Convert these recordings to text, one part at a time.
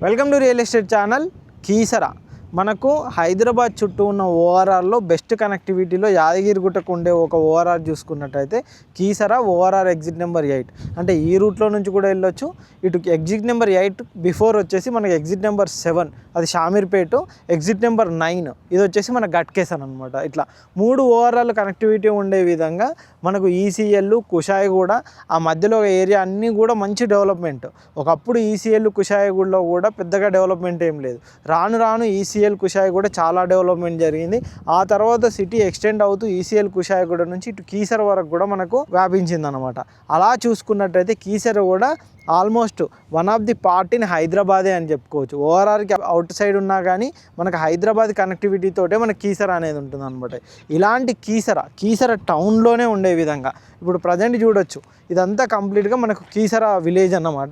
Welcome to real estate channel. Keesara మనకు హైదరాబాద్ చుట్టూ ఉన్న ఓఆర్ఆర్లో బెస్ట్ కనెక్టివిటీలో యాదగిరిగుట్టకు ఉండే ఒక ఓఆర్ఆర్ చూసుకున్నట్టయితే కీసర ఓఆర్ఆర్ ఎగ్జిట్ నెంబర్ 8 అంటే ఈ రూట్లో నుంచి కూడా వెళ్ళొచ్చు. ఇటు ఎగ్జిట్ నెంబర్ 8 బిఫోర్ వచ్చేసి మనకి ఎగ్జిట్ నెంబర్ 7 అది షామీర్పేట, ఎగ్జిట్ నెంబర్ 9 ఇది వచ్చేసి మన గట్కేసన్ అనమాట. ఇట్లా 3 ఓఆర్ఆర్ల కనెక్టివిటీ ఉండే విధంగా మనకు ఈసీఎల్ కుషాయిగూడ ఆ మధ్యలో ఏరియా అన్నీ కూడా మంచి డెవలప్మెంట్. ఒకప్పుడు ఈసీఎల్ కుషాయిగూడలో కూడా పెద్దగా డెవలప్మెంట్ ఏం లేదు. రాను రాను ఈసీఎల్ కుషాయిగూడ చాలా డెవలప్మెంట్ జరిగింది. ఆ తర్వాత సిటీ ఎక్స్టెండ్ అవుతూ ఈసీఎల్ కుషాయిగూడ నుంచి ఇటు కీసర వరకు కూడా మనకు వ్యాపించింది అనమాట. అలా చూసుకున్నట్టయితే కీసర కూడా almost one of the part in హైదరాబాదే అని చెప్పుకోవచ్చు. ఓఆర్ఆర్కి అవుట్ సైడ్ ఉన్నా కానీ మనకు హైదరాబాద్ కనెక్టివిటీతోటే మనకి కీసర అనేది ఉంటుంది అనమాట. ఇలాంటి కీసర టౌన్లోనే ఉండే విధంగా ఇప్పుడు ప్రజెంట్ చూడొచ్చు. ఇదంతా కంప్లీట్గా మనకు కీసర విలేజ్ అన్నమాట.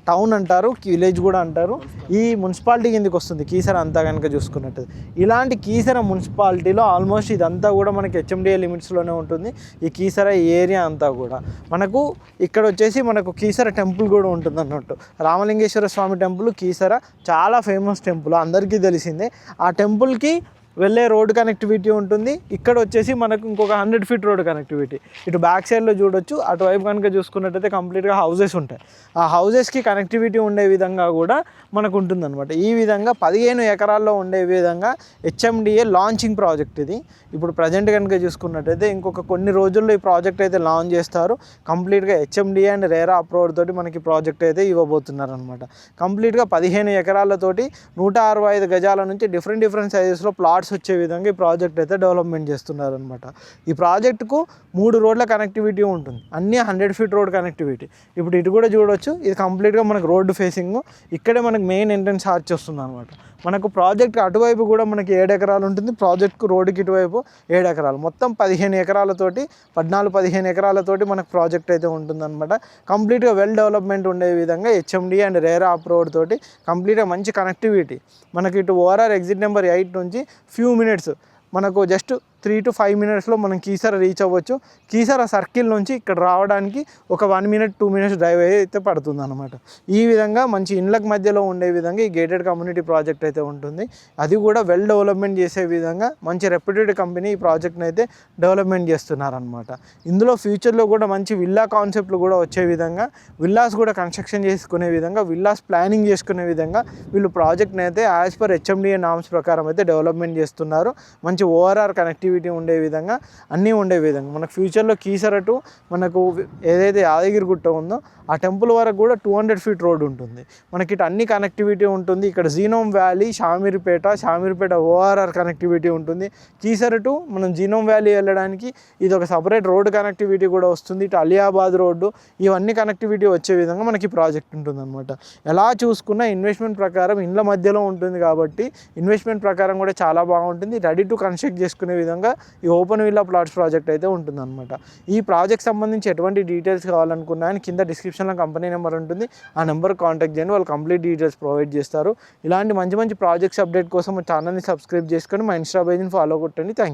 టౌన్ అంటారు, విలేజ్ కూడా అంటారు. ఈ మున్సిపాలిటీ కిందకి వస్తుంది కీసర అంతా కనుక చూసుకున్నట్టు. ఇలాంటి కీసర మున్సిపాలిటీలో ఆల్మోస్ట్ ఇదంతా కూడా మనకి హెచ్ఎండిఏ లిమిట్స్లోనే ఉంటుంది. ఈ కీసర ఏరియా అంతా కూడా మనకు ఇక్కడ వచ్చేసి మనకు కీసర టెంపుల్ కూడా ఉంటుంది అన్నట్టు. రామలింగేశ్వర స్వామి టెంపుల్ కీసర చాలా ఫేమస్ టెంపుల్, అందరికీ తెలిసిందే. ఆ టెంపుల్కి వెళ్ళే రోడ్ కనెక్టివిటీ ఉంటుంది. ఇక్కడ వచ్చేసి మనకు ఇంకొక 100 feet రోడ్ కనెక్టివిటీ. ఇటు బ్యాక్ సైడ్లో చూడొచ్చు, అటువైపు కనుక చూసుకున్నట్టయితే కంప్లీట్గా హౌజెస్ ఉంటాయి. ఆ హౌజెస్కి కనెక్టివిటీ ఉండే విధంగా కూడా మనకు ఉంటుందన్నమాట. ఈ విధంగా 15 ఎకరాల్లో ఉండే విధంగా హెచ్ఎండిఏ లాంచింగ్ ప్రాజెక్ట్ ఇది. ఇప్పుడు ప్రజెంట్ కనుక చూసుకున్నట్టయితే ఇంకొక కొన్ని రోజుల్లో ఈ ప్రాజెక్ట్ అయితే లాంచ్ చేస్తారు. కంప్లీట్గా హెచ్ఎండిఏ అండ్ రేరా అప్రూవల్ తోటి మనకి ప్రాజెక్ట్ అయితే ఇవ్వబోతున్నారు అనమాట. కంప్లీట్గా 15 ఎకరాలతోటి 165 గజాల నుంచి డిఫరెంట్ సైజెస్లో ప్లాట్స్ వచ్చే విధంగా ఈ ప్రాజెక్ట్ అయితే డెవలప్మెంట్ చేస్తున్నారనమాట. ఈ ప్రాజెక్టుకు 3 రోడ్ల కనెక్టివిటీ ఉంటుంది, అన్నీ 100 feet రోడ్ కనెక్టివిటీ. ఇప్పుడు ఇటు కూడా చూడొచ్చు, ఇది కంప్లీట్గా మనకు రోడ్డు ఫేసింగ్. ఇక్కడే మనకు మెయిన్ ఎంట్రన్స్ ఆర్చ్ వస్తుంది అనమాట. మనకు ప్రాజెక్ట్ అటువైపు కూడా మనకి 7 ఎకరాలు ఉంటుంది. ప్రాజెక్ట్కు రోడ్డుకి ఇటువైపు 7 ఎకరాలు, మొత్తం 15 ఎకరాలతోటి 14-15 ఎకరాలతోటి మనకు ప్రాజెక్ట్ అయితే ఉంటుందన్నమాట. కంప్లీట్గా వెల్ డెవలప్మెంట్ ఉండే విధంగా హెచ్ఎండి అండ్ రేరా అప్రూవ్డ్ తోటి కంప్లీట్గా మంచి కనెక్టివిటీ. మనకి ఇటు ఓఆర్ఆర్ ఎగ్జిట్ నెంబర్ 8 నుంచి ఫ్యూ మినిట్స్, మనకు జస్ట్ 3 to 5 minutesలో మనం కీసర రీచ్ అవ్వచ్చు. కీసర సర్కిల్ నుంచి ఇక్కడ రావడానికి ఒక 1 minute 2 minutes డ్రైవ్ అయితే పడుతుంది అనమాట. ఈ విధంగా మంచి ఇండ్లకు మధ్యలో ఉండే విధంగా ఈ గేటెడ్ కమ్యూనిటీ ప్రాజెక్ట్ అయితే ఉంటుంది. అది కూడా వెల్ డెవలప్మెంట్ చేసే విధంగా మంచి రెప్యూటెడ్ కంపెనీ ఈ ప్రాజెక్ట్ని అయితే డెవలప్మెంట్ చేస్తున్నారనమాట. ఇందులో ఫ్యూచర్లో కూడా మంచి విల్లా కాన్సెప్ట్లు కూడా వచ్చే విధంగా, విల్లాస్ కూడా కన్స్ట్రక్షన్ చేసుకునే విధంగా, విల్లాస్ ప్లానింగ్ చేసుకునే విధంగా వీళ్ళు ప్రాజెక్ట్ని అయితే యాజ్ పర్ హెచ్ఎండిఏ నామ్స్ ప్రకారం అయితే డెవలప్మెంట్ చేస్తున్నారు. మంచి ఓఆర్ఆర్ కనెక్టివిటీ ఉండే విధంగా, అన్నీ ఉండే విధంగా మనకు ఫ్యూచర్లో కీసర టు మనకు ఏదైతే యాదగిరిగుట్ట ఉందో ఆ టెంపుల్ వరకు కూడా 200 feet రోడ్ ఉంటుంది. మనకి ఇటు అన్ని కనెక్టివిటీ ఉంటుంది. ఇక్కడ genome valley, Shamirpet ORR connectivity ఉంటుంది. కీసర టు మనం జీనోమ్ వ్యాలీ వెళ్ళడానికి ఇది ఒక సపరేట్ రోడ్ కనెక్టివిటీ కూడా వస్తుంది. ఇటు అలియాబాద్ రోడ్డు, ఇవన్నీ కనెక్టివిటీ వచ్చే విధంగా మనకి ప్రాజెక్ట్ ఉంటుందన్నమాట. ఎలా చూసుకున్నా ఇన్వెస్ట్మెంట్ ప్రకారం ఇండ్ల మధ్యలో ఉంటుంది కాబట్టి ఇన్వెస్ట్మెంట్ ప్రకారం కూడా చాలా బాగుంటుంది. రెడీ టు కన్స్ట్రక్ట్ చేసుకునే విధంగా ఈ ఓపెన్ విల్లా ప్లాట్స్ ప్రాజెక్ట్ అయితే ఉంటుందన్నమాట. ఈ ప్రాజెక్ట్ సంబంధించి ఎటువంటి డీటెయిల్స్ కావాలనుకున్నా కింద డిస్క్రిప్షన్లో కంపెనీ నెంబర్ ఉంటుంది, ఆ నెంబర్ కాంటాక్ట్ చేయండి, వాళ్ళు కంప్లీట్ డీటెయిల్స్ ప్రొవైడ్ చేస్తారు. ఇలాంటి మంచి ప్రాజెక్ట్స్ అప్డేట్ కోసం మా ఛానల్ని సబ్స్క్రైబ్ చేసుకొని మా ఇన్స్టా పేజ్ని ఫాలో కొట్టండి. Thank you.